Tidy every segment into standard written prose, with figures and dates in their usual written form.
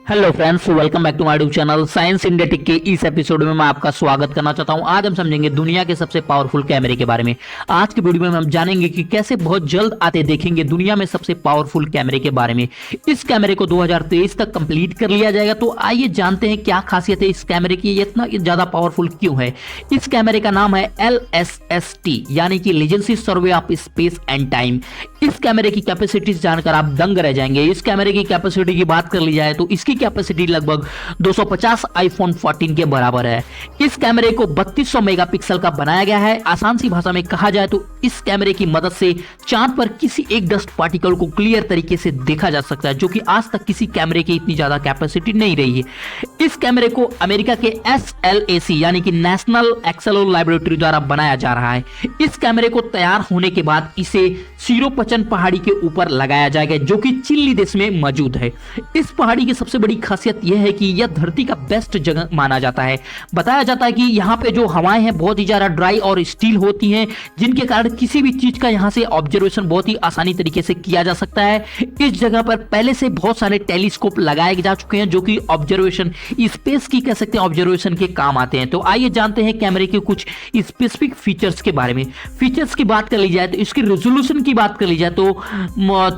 Hello friends, welcome back to my YouTube channel Science India Tech के इस episode में मैं आपका स्वागत करना चाहता हूं। आज हम समझेंगे दुनिया के सबसे पावरफुल कैमरे के बारे में। आज की वीडियो में हम जानेंगे कि कैसे बहुत जल्द आते देखेंगे दुनिया में सबसे पावरफुल कैमरे के बारे में। इस कैमरे को 2023 तक कंप्लीट कर लिया जाएगा। तो आइए जानते हैं क्या खासियत है इस कैमरे की, ये इतना ज्यादा पावरफुल क्यों है। इस कैमरे का नाम है LSST यानी कि legacy survey of space and time. इस कैमरे की कैपेसिटी जानकर आप दंग रह जाएंगे। इस कैमरे की कैपेसिटी की बात कर ली जाए तो इसकी कैपेसिटी लगभग 250 आईफोन 14 के बराबर है। इस कैमरे को 3200 मेगापिक्सल का बनाया गया है। आसान सी भाषा में कहा जाए तो इस कैमरे की मदद से चांद पर किसी एक डस्ट पार्टिकल को क्लियर तरीके से देखा जा सकता है, जो कि आज तक किसी कैमरे की इतनी ज्यादा कैपेसिटी नहीं रही है। इस कैमरे को अमेरिका के SLAC यानी कि नेशनल एक्सेलो लैबोरेटरी द्वारा बनाया जा रहा है। इस कैमरे को तैयार होने के बाद इसे सिरोपचन पहाड़ी के ऊपर लगाया जाएगा, जो कि चिली देश में मौजूद है। इस पहाड़ी की सबसे बड़ी खासियत यह है कि यह धरती का बेस्ट जगह माना जाता है। बताया जाता है कि यहाँ पे जो हवाएं हैं बहुत ही ज्यादा ड्राई और स्टील होती हैं, जिनके कारण किसी भी चीज का यहाँ से ऑब्जर्वेशन बहुत ही आसानी तरीके से किया जा सकता है। इस जगह पर पहले से बहुत सारे टेलीस्कोप लगाए जा चुके हैं, जो कि ऑब्जर्वेशन स्पेस की कह सकते हैं ऑब्जर्वेशन के काम आते हैं। तो आइए जानते हैं कैमरे के कुछ स्पेसिफिक फीचर्स के बारे में। फीचर्स की बात कर ली जाए तो इसकी रेजोल्यूशन की बात कर ली जाए तो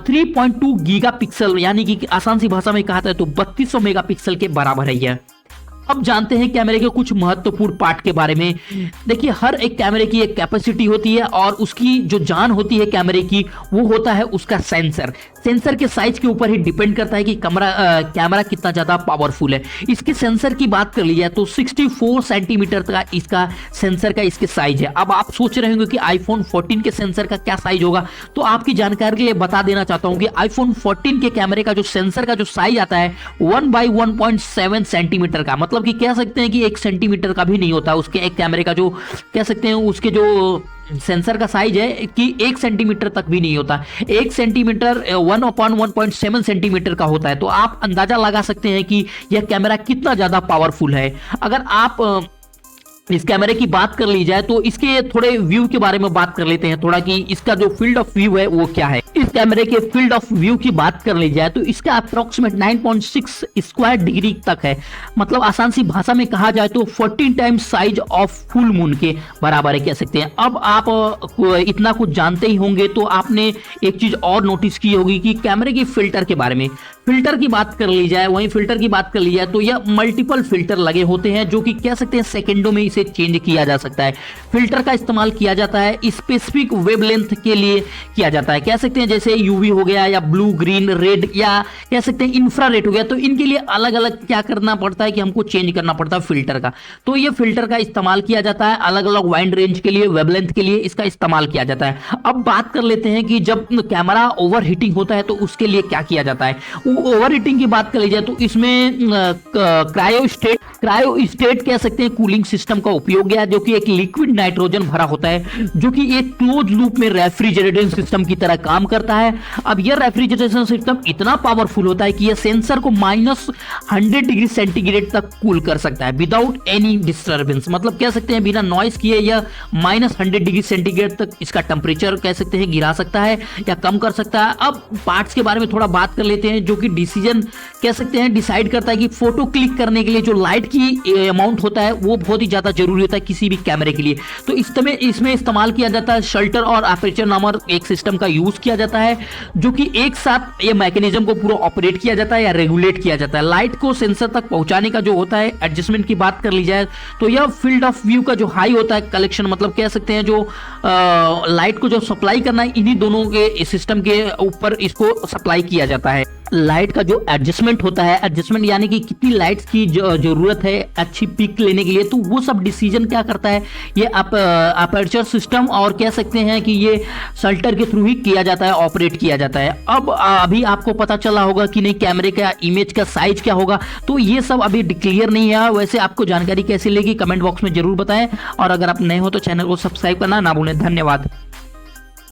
3.2 गीगापिक्सल यानी कि आसान सी भाषा में कहा जाए तो 3200 मेगापिक्सल के बराबर है यह। अब जानते हैं कैमरे के कुछ महत्वपूर्ण पार्ट के बारे में। देखिए, हर एक कैमरे की एक कैपेसिटी होती है और उसकी जो जान होती है कैमरे की, वो होता है उसका सेंसर। सेंसर के साइज के ऊपर ही डिपेंड करता है कि कैमरा कितना ज्यादा पावरफुल है। इसके सेंसर की बात कर ली जाए तो 64 सेंटीमीटर का इसका सेंसर का इसके साइज है। अब आप सोच रहे होंगे कि आईफोन 14 के सेंसर का क्या साइज होगा, तो आपकी जानकारी के लिए बता देना चाहता हूं कि आईफोन 14 के कैमरे का जो सेंसर का जो साइज आता है 1/1.7 सेंटीमीटर का, मतलब कि कह सकते हैं कि 1 सेंटीमीटर का भी नहीं होता। उसके एक कैमरे का जो कह सकते हैं उसके जो सेंसर का साइज है कि 1 सेंटीमीटर तक भी नहीं होता। 1 सेंटीमीटर 1/1.7 सेंटीमीटर का होता है। तो आप अंदाजा लगा सकते हैं कि यह कैमरा कितना ज्यादा पावरफुल है। अगर आप इस कैमरे की बात कर ली जाए तो इसके थोड़े व्यू के बारे में बात कर लेते हैं थोड़ा, कि इसका जो फील्ड ऑफ व्यू है वो क्या है। इस कैमरे के फील्ड ऑफ व्यू की बात कर ली जाए तो इसका अप्रोक्सीमेट 9.6 स्क्वायर डिग्री तक है। मतलब आसान सी भाषा में कहा जाए तो 14 times size of full moon के बराबर है कह सकते हैं। अब आप इतना कुछ जानते ही होंगे तो आपने एक चीज और नोटिस की होगी कि कैमरे की फिल्टर के बारे में। फिल्टर की बात कर ली जाए, वहीं फिल्टर की बात कर ली जाए तो यह मल्टीपल फिल्टर लगे होते हैं, जो कि कह सकते हैं सेकंडों में इसे चेंज किया जा सकता है। फिल्टर का इस्तेमाल किया जाता है स्पेसिफिक वेवलेंथ के लिए किया जाता है। कह सकते हैं जैसे यूवी हो गया या ब्लू, ग्रीन, रेड या कह सकते हैं इंफ्रारेड हो गया, तो इनके लिए अलग अलग क्या करना पड़ता है कि हमको चेंज करना पड़ता है फिल्टर का। तो ये फिल्टर का इस्तेमाल किया जाता है अलग अलग वाइड रेंज के लिए, वेवलेंथ के लिए इसका इस्तेमाल किया जाता है। अब बात कर लेते हैं कि जब कैमरा ओवर हीटिंग होता है तो उसके लिए क्या किया जाता है। ओवर हीटिंग की बात कर ली जाए तो इसमें क्रायोस्टेट कह सकते हैं कूलिंग सिस्टम का उपयोग किया, जो कि एक लिक्विड नाइट्रोजन भरा होता है, जो कि एक क्लोज लूप में रेफ्रिजरेशन सिस्टम की तरह काम करता है। अब यह रेफ्रिजरेशन सिस्टम इतना पावरफुल होता है कि यह सेंसर को -100 डिग्री सेंटीग्रेड तक कूल कर सकता है विदाउट एनी डिस्टर्बेंस। मतलब कह सकते हैं बिना नॉइस किए यह -100 डिग्री सेंटीग्रेड तक इसका टेम्परेचर कह सकते हैं गिरा सकता है या कम कर सकता है। अब पार्ट्स के बारे में थोड़ा बात कर लेते हैं, जो कि डिसीजन कह सकते हैं डिसाइड करता है कि फोटो क्लिक करने के लिए जो लाइट की अमाउंट होता है वो बहुत ही ज्यादा जरूरी होता है किसी भी कैमरे के लिए। तो इसमें इस्तेमाल किया जाता है शल्टर और अपर्चर नामक एक सिस्टम का यूज किया जाता है, जो कि एक साथ ये मैकेनिज्म को पूरा ऑपरेट किया जाता है या रेगुलेट किया जाता है। लाइट को सेंसर तक पहुंचाने का जो होता है एडजस्टमेंट की बात कर ली जाए तो यह फील्ड ऑफ व्यू का जो हाई होता है कलेक्शन, मतलब कह सकते हैं जो लाइट को जो सप्लाई करना है इन्हीं दोनों के सिस्टम के ऊपर इसको सप्लाई किया जाता है। लाइट का जो एडजस्टमेंट होता है, एडजस्टमेंट यानी कि कितनी लाइट्स की जरूरत है अच्छी पिक लेने के लिए, तो वो सब डिसीजन क्या करता है ये अपर्चर सिस्टम और कह सकते हैं कि ये शल्टर के थ्रू ही किया जाता है, ऑपरेट किया जाता है। अब अभी आपको पता चला होगा कि नहीं कैमरे का इमेज का साइज क्या होगा, तो ये सब अभी क्लियर नहीं है। वैसे आपको जानकारी कैसी लगी कमेंट बॉक्स में जरूर बताएं, और अगर आप नए हो तो चैनल को सब्सक्राइब करना ना भूलें। धन्यवाद।